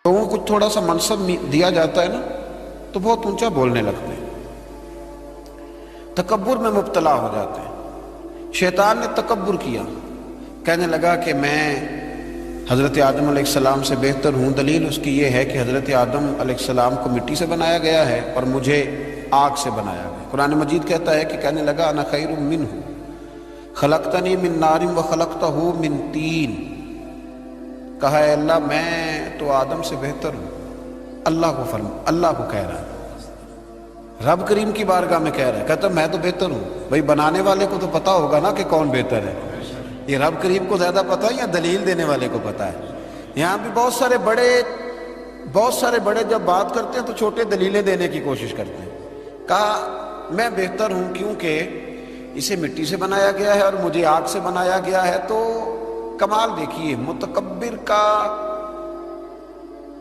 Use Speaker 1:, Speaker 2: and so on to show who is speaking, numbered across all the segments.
Speaker 1: لوگوں کو تھوڑا سا منصب دیا جاتا ہے نا تو بہت اونچا بولنے لگتے ہیں، تکبر میں مبتلا ہو جاتے ہیں۔ شیطان نے تکبر کیا، کہنے لگا کہ میں حضرت آدم علیہ السلام سے بہتر ہوں۔ دلیل اس کی یہ ہے کہ حضرت آدم علیہ السلام کو مٹی سے بنایا گیا ہے اور مجھے آگ سے بنایا گیا۔ قرآن مجید کہتا ہے کہ کہنے لگا انا خیر منہ خلقتنی من نار وخلقتہ من طین، کہا ہے اللہ میں تو آدم سے بہتر ہوں۔ اللہ کو کہہ رہا ہے، رب کریم کی بارگاہ میں کہہ رہا ہے، کہتا میں تو بہتر ہوں۔ بھئی بنانے والے کو تو پتہ ہوگا نا کہ کون بہتر ہے، یہ رب کریم کو زیادہ پتہ ہے یا دلیل دینے والے کو پتہ ہے؟ یہاں بھی بہت سارے بڑے جب بات کرتے ہیں تو چھوٹے دلیلیں دینے کی کوشش کرتے ہیں۔ کہا میں بہتر ہوں کیونکہ اسے مٹی سے بنایا گیا ہے اور مجھے آگ سے بنایا گیا ہے۔ تو کمال دیکھیے، متکبر کا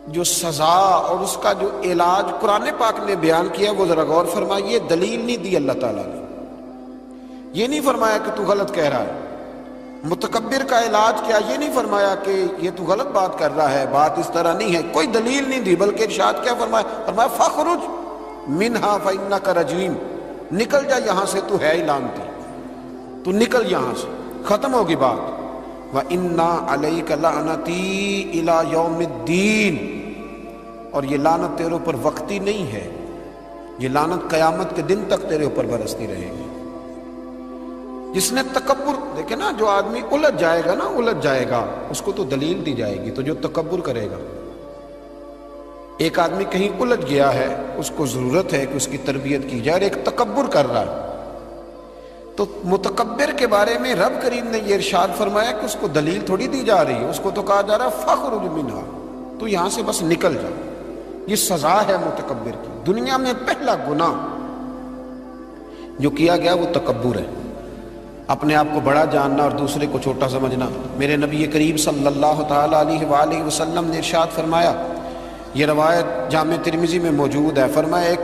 Speaker 1: جو سزا اور اس کا جو علاج قرآن پاک نے بیان کیا وہ ذرا غور فرمائیے۔ دلیل نہیں دی اللہ تعالیٰ نے، یہ نہیں فرمایا کہ تو غلط کہہ رہا ہے۔ متکبر کا علاج کیا، یہ نہیں فرمایا کہ یہ تو غلط بات کر رہا ہے، بات اس طرح نہیں ہے، کوئی دلیل نہیں دی، بلکہ ارشاد کیا فرمایا؟ فرمایا فخرج منہا فإنک رجیم، نکل جا یہاں سے، تو ہے ہی لعنتی، تو نکل یہاں سے، ختم ہوگی بات۔ وَإِنَّا عَلَيْكَ لَعْنَتِي إِلَى يَوْمِ الدِّينِ، اور یہ لعنت تیرے اوپر وقتی نہیں ہے، یہ لعنت قیامت کے دن تک تیرے اوپر برستی رہے گی۔ جس نے تکبر، دیکھیں نا، جو آدمی الجھ جائے گا اس کو تو دلیل دی جائے گی، تو جو تکبر کرے گا، ایک آدمی کہیں الجھ گیا ہے، اس کو ضرورت ہے کہ اس کی تربیت کی جائے، اور ایک تکبر کر رہا ہے، تو متکبر کے بارے میں رب کریم نے یہ ارشاد فرمایا کہ اس کو دلیل تھوڑی دی جا رہی ہے، اس کو تو کہا جا رہا ہے فخرج منہا، تو یہاں سے بس نکل جا۔ یہ سزا ہے متکبر کی۔ دنیا میں پہلا گناہ جو کیا گیا وہ تکبر ہے، اپنے آپ کو بڑا جاننا اور دوسرے کو چھوٹا سمجھنا۔ میرے نبی کریم صلی اللہ تعالیٰ علیہ وآلہ وسلم نے ارشاد فرمایا، یہ روایت جامع ترمذی میں موجود ہے، فرمایا ایک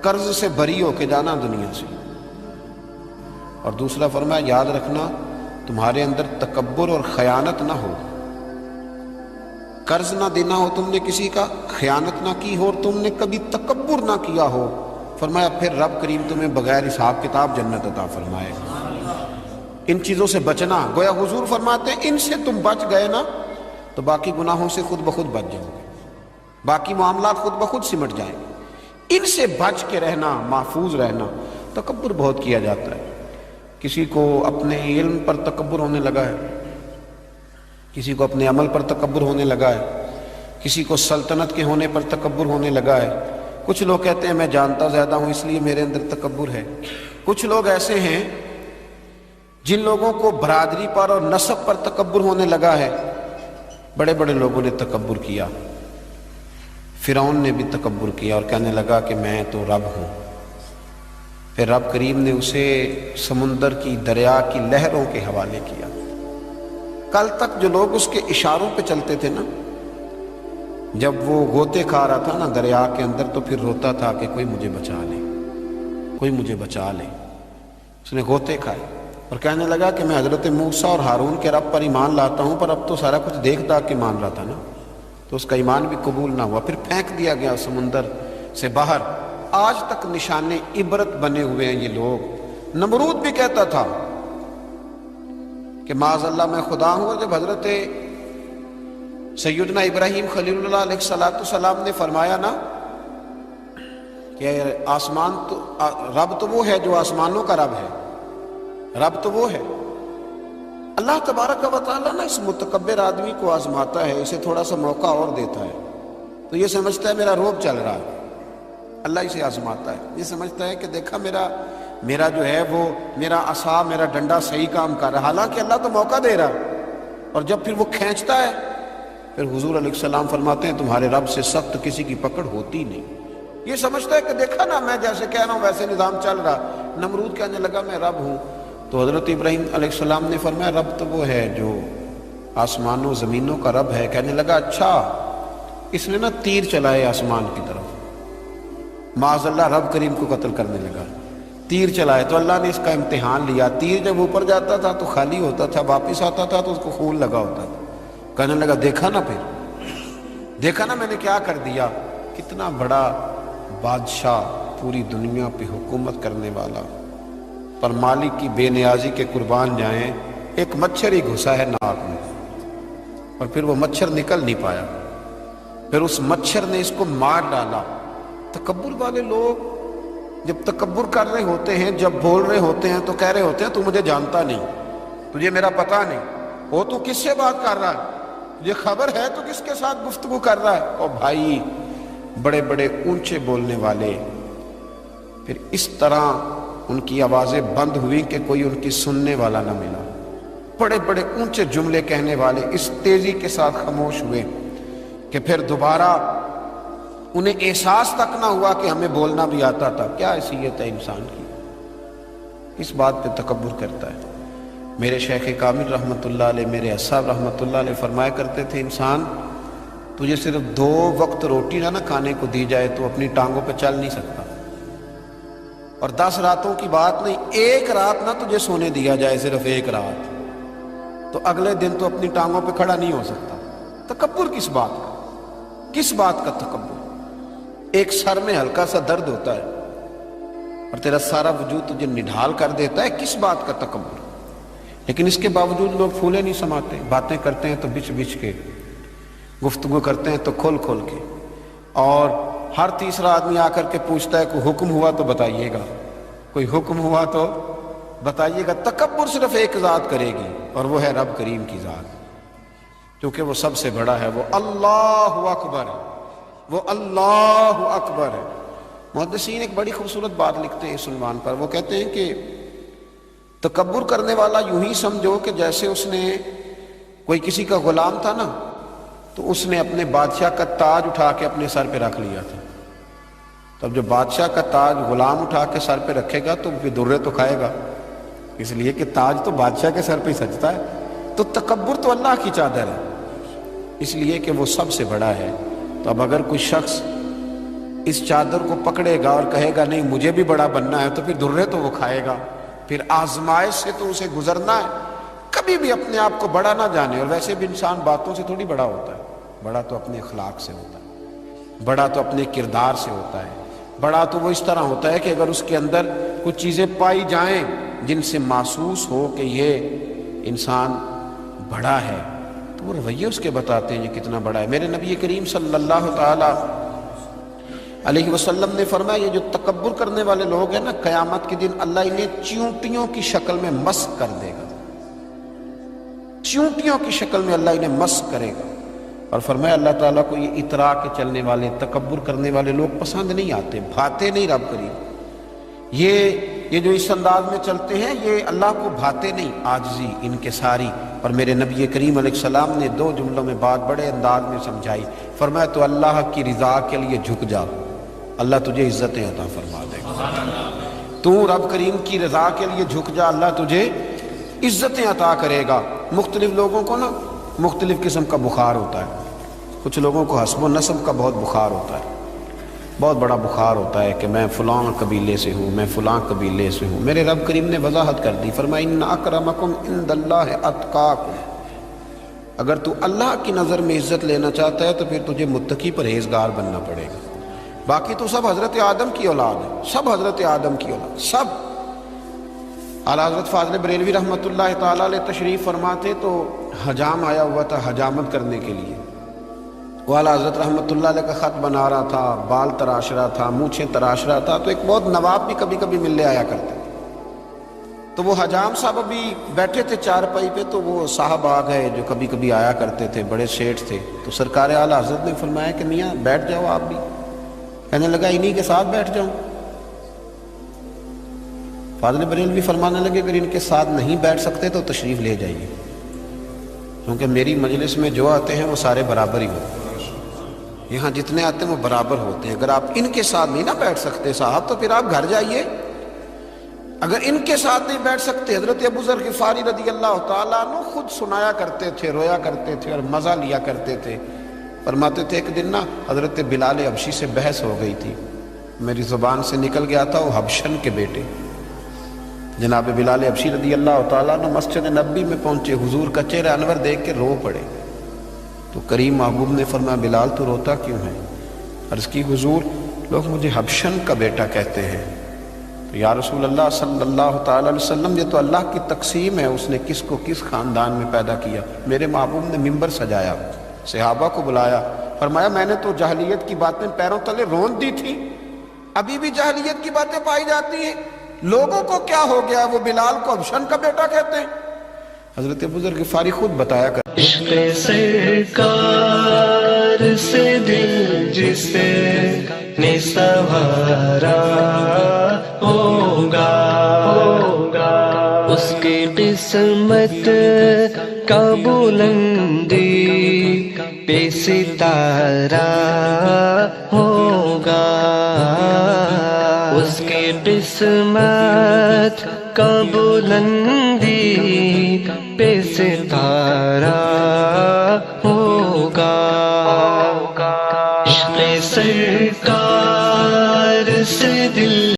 Speaker 1: قرض سے بری ہو کے جانا دنیا سے، اور دوسرا فرمایا یاد رکھنا تمہارے اندر تکبر اور خیانت نہ ہو، قرض نہ دینا ہو تم نے کسی کا، خیانت نہ کی ہو اور تم نے کبھی تکبر نہ کیا ہو، فرمایا پھر رب کریم تمہیں بغیر حساب کتاب جنت عطا فرمائے گا۔ ان چیزوں سے بچنا، گویا حضور فرماتے ہیں ان سے تم بچ گئے نا تو باقی گناہوں سے خود بخود بچ جاؤ گے، باقی معاملات خود بخود سمٹ جائیں گے۔ ان سے بچ کے رہنا، محفوظ رہنا۔ تکبر بہت کیا جاتا ہے، کسی کو اپنے علم پر تکبر ہونے لگا ہے، کسی کو اپنے عمل پر تکبر ہونے لگا ہے، کسی کو سلطنت کے ہونے پر تکبر ہونے لگا ہے۔ کچھ لوگ کہتے ہیں میں جانتا زیادہ ہوں اس لیے میرے اندر تکبر ہے۔ کچھ لوگ ایسے ہیں جن لوگوں کو برادری پر اور نسب پر تکبر ہونے لگا ہے۔ بڑے بڑے لوگوں نے تکبر کیا، فرعون نے بھی تکبر کیا اور کہنے لگا کہ میں تو رب ہوں۔ پھر رب کریم نے اسے سمندر کی، دریا کی لہروں کے حوالے کیا۔ کل تک جو لوگ اس کے اشاروں پہ چلتے تھے نا، جب وہ غوطے کھا رہا تھا نا دریا کے اندر، تو پھر روتا تھا کہ کوئی مجھے بچا لے، کوئی مجھے بچا لے۔ اس نے غوطے کھائے اور کہنے لگا کہ میں حضرت موسیٰ اور ہارون کے رب پر ایمان لاتا ہوں، پر اب تو سارا کچھ دیکھ داکھ کے مان رہا تھا نا، تو اس کا ایمان بھی قبول نہ ہوا، پھر پھینک دیا گیا سمندر سے باہر۔ آج تک نشان عبرت بنے ہوئے ہیں یہ لوگ۔ نمرود بھی کہتا تھا کہ معاذ اللہ میں خدا ہوں، اور جب حضرت سیدنا ابراہیم خلیل اللہ علیہ السلام نے فرمایا نا کہ آسمان تو رب تو وہ ہے جو آسمانوں کا رب ہے، رب تو وہ ہے۔ اللہ تبارک و تعالیٰ نا اس متکبر آدمی کو آزماتا ہے، اسے تھوڑا سا موقع اور دیتا ہے، تو یہ سمجھتا ہے میرا روب چل رہا ہے۔ اللہ اسے آزماتا ہے، یہ سمجھتا ہے کہ دیکھا میرا جو ہے وہ میرا عصا، میرا ڈنڈا صحیح کام کر رہا ہے، حالانکہ اللہ تو موقع دے رہا ہے۔ اور جب پھر وہ کھینچتا ہے، پھر حضور علیہ السلام فرماتے ہیں تمہارے رب سے سخت کسی کی پکڑ ہوتی نہیں۔ یہ سمجھتا ہے کہ دیکھا نا میں جیسے کہہ رہا ہوں ویسے نظام چل رہا۔ نمرود کہنے لگا میں رب ہوں، تو حضرت ابراہیم علیہ السلام نے فرمایا رب تو وہ ہے جو آسمانوں زمینوں کا رب ہے۔ کہنے لگا اچھا، اس نے نا تیر چلائے آسمان کی طرف، معاذ اللہ رب کریم کو قتل کرنے لگا، تیر چلائے، تو اللہ نے اس کا امتحان لیا۔ تیر جب اوپر جاتا تھا تو خالی ہوتا تھا، واپس آتا تھا تو اس کو خون لگا ہوتا تھا۔ کہنے لگا دیکھا نا پھر دیکھا نا میں نے کیا کر دیا، کتنا بڑا بادشاہ، پوری دنیا پہ حکومت کرنے والا، پر مالک کی بے نیازی کے قربان جائیں، ایک مچھر ہی گھسا ہے ناک میں، اور پھر وہ مچھر نکل نہیں پایا، پھر اس مچھر نے اس کو مار ڈالا۔ تکبر والے لوگ جب تکبر کر رہے ہوتے ہیں، جب بول رہے ہوتے ہیں تو کہہ رہے ہوتے ہیں تو مجھے جانتا نہیں، تجھے میرا پتہ نہیں، وہ تو کس سے بات کر رہا ہے، یہ خبر ہے تو کس کے ساتھ گفتگو کر رہا ہے۔ اور بھائی بڑے بڑے اونچے بولنے والے، پھر اس طرح ان کی آوازیں بند ہوئی کہ کوئی ان کی سننے والا نہ ملا، بڑے بڑے اونچے جملے کہنے والے اس تیزی کے ساتھ خاموش ہوئے کہ پھر دوبارہ انہیں احساس تک نہ ہوا کہ ہمیں بولنا بھی آتا تھا۔ کیا حیثیت ہے انسان کی، اس بات پہ تکبر کرتا ہے۔ میرے شیخ کامل رحمۃ اللہ علیہ، میرے اصحاب رحمۃ اللہ علیہ فرمایا کرتے تھے، انسان تجھے صرف 2 وقت روٹی نہ کھانے کو دی جائے تو اپنی ٹانگوں پہ چل نہیں سکتا، اور 10 راتوں کی بات نہیں، 1 رات نہ تجھے سونے دیا جائے، صرف 1 رات، تو اگلے دن تو اپنی ٹانگوں پہ کھڑا نہیں ہو سکتا۔ تکبر کس بات کا، کس بات کا تکبر؟ ایک سر میں ہلکا سا درد ہوتا ہے اور تیرا سارا وجود تجھے نڈھال کر دیتا ہے، کس بات کا تکبر؟ لیکن اس کے باوجود لوگ پھولے نہیں سماتے، باتیں کرتے ہیں تو بچ بچ کے، گفتگو کرتے ہیں تو کھول کھول کے، اور ہر تیسرا آدمی آ کر کے پوچھتا ہے کوئی حکم ہوا تو بتائیے گا، کوئی حکم ہوا تو بتائیے گا۔ تکبر صرف ایک ذات کرے گی، اور وہ ہے رب کریم کی ذات، کیونکہ وہ سب سے بڑا ہے، وہ اللہ اکبر ہے، وہ اللہ اکبر ہے۔ محدثین ایک بڑی خوبصورت بات لکھتے ہیں اس عنوان پر، وہ کہتے ہیں کہ تکبر کرنے والا یوں ہی سمجھو کہ جیسے اس نے کوئی کسی کا غلام تھا نا، تو اس نے اپنے بادشاہ کا تاج اٹھا کے اپنے سر پہ رکھ لیا تھا، تب جو بادشاہ کا تاج غلام اٹھا کے سر پہ رکھے گا تو پھر درے تو کھائے گا، اس لیے کہ تاج تو بادشاہ کے سر پہ ہی سجتا ہے۔ تو تکبر تو اللہ کی چادر ہے، اس لیے کہ وہ سب سے بڑا ہے۔ تو اب اگر کوئی شخص اس چادر کو پکڑے گا اور کہے گا نہیں مجھے بھی بڑا بننا ہے، تو پھر درے تو وہ کھائے گا، پھر آزمائش سے تو اسے گزرنا ہے۔ کبھی بھی اپنے آپ کو بڑا نہ جانے، اور ویسے بھی انسان باتوں سے تھوڑی بڑا ہوتا ہے، بڑا تو اپنے اخلاق سے ہوتا ہے، بڑا تو اپنے کردار سے ہوتا ہے، بڑا تو وہ اس طرح ہوتا ہے کہ اگر اس کے اندر کچھ چیزیں پائی جائیں جن سے محسوس ہو کہ یہ انسان بڑا ہے، تو وہ رویے اس کے بتاتے ہیں یہ کتنا بڑا ہے۔ میرے نبی کریم صلی اللہ تعالی علیہ وسلم نے فرمایا یہ جو تکبر کرنے والے لوگ ہیں نا، قیامت کے دن اللہ انہیں چیونٹیوں کی شکل میں مسخ کر دے گا، چیونٹیوں کی شکل میں اللہ انہیں مسخ کرے گا۔ اور فرمایا اللہ تعالیٰ کو یہ اترا کے چلنے والے، تکبر کرنے والے لوگ پسند نہیں آتے، بھاتے نہیں رب کریم، یہ جو اس انداز میں چلتے ہیں یہ اللہ کو بھاتے نہیں، عاجزی ان کے ساری۔ اور میرے نبی کریم علیہ السلام نے 2 جملوں میں بات بڑے انداز میں سمجھائی، فرمایا تو اللہ کی رضا کے لیے جھک جا، اللہ تجھے عزتیں عطا فرما دے گا۔ تو رب کریم کی رضا کے لیے جھک جا، اللہ تجھے عزتیں عطا کرے گا۔ مختلف لوگوں کو نا مختلف قسم کا بخار ہوتا ہے، کچھ لوگوں کو حسب و نسب کا بہت بخار ہوتا ہے، بہت بڑا بخار ہوتا ہے کہ میں فلاں قبیلے سے ہوں، میں فلاں قبیلے سے ہوں۔ میرے رب کریم نے وضاحت کر دی، فرمایا ان اکرمکم عند اللہ اتقاکم، اگر تو اللہ کی نظر میں عزت لینا چاہتا ہے تو پھر تجھے متقی پرہیزگار بننا پڑے گا۔ باقی تو سب حضرت آدم کی اولاد ہے، سب حضرت آدم کی اولاد، سب۔ اعلیٰ حضرت فاضل بریلوی رحمۃ اللہ تعالیٰ علیہ تشریف فرماتے تو حجام آیا ہوا تھا حجامت کرنے کے لیے، وہ اعلیٰ حضرت رحمۃ اللہ علیہ کا خط بنا رہا تھا، بال تراش رہا تھا، مونچھیں تراش رہا تھا، تو ایک بہت نواب بھی کبھی کبھی ملنے آیا کرتے تھے، تو وہ حجام صاحب ابھی بیٹھے تھے چارپائی پہ، تو وہ صاحب آ گئے جو کبھی کبھی آیا کرتے تھے، بڑے سیٹھ تھے، تو سرکار اعلیٰ حضرت نے فرمایا کہ میاں بیٹھ جاؤ آپ بھی، کہنے لگا انہی کے ساتھ بیٹھ جاؤں۔ فاضل بریلوی فرمانے لگے اگر ان کے ساتھ نہیں بیٹھ سکتے تو تشریف لے جائیے، کیونکہ میری مجلس میں جو آتے ہیں وہ سارے برابر ہی ہوتے ہیں، یہاں جتنے آتے ہیں وہ برابر ہوتے ہیں، اگر آپ ان کے ساتھ نہیں نہ بیٹھ سکتے صاحب تو پھر آپ گھر جائیے۔ اگر ان کے ساتھ نہیں بیٹھ سکتے، حضرت ابو ذر غفاری رضی اللہ تعالیٰ عنہ خود سنایا کرتے تھے، رویا کرتے تھے اور مزہ لیا کرتے تھے، فرماتے تھے ایک دن نا حضرت بلال حبشی سے بحث ہو گئی تھی، میری زبان سے نکل گیا تھا وہ حبشن کے بیٹے جناب بلال حبشی رضی اللہ تعالیٰ عنہ مسجد نبی میں پہنچے، حضور کا چہرہ انور دیکھ کے رو پڑے، تو کریم محبوب نے فرمایا بلال تو روتا کیوں ہے؟ عرض کی حضور لوگ مجھے حبشن کا بیٹا کہتے ہیں۔ تو یا رسول اللہ صلی اللہ تعالی علیہ وسلم یہ تو اللہ کی تقسیم ہے، اس نے کس کو کس خاندان میں پیدا کیا۔ میرے محبوب نے ممبر سجایا، صحابہ کو بلایا، فرمایا میں نے تو جاہلیت کی باتیں پیروں تلے رون دی تھی، ابھی بھی جاہلیت کی باتیں پائی جاتی ہیں، لوگوں کو کیا ہو گیا وہ بلال کو حبشن کا بیٹا کہتے ہیں۔ حضرت بزرگ غفاری خود بتایا کر
Speaker 2: عشق سرکار سے دل جس نے سنوارا ہوگا، اس کی قسمت کا بلندی پہ ستارہ ہوگا، اس کی قسمت کا بلندی پہ ستارہ ہوگا، عشق سرکار سے دل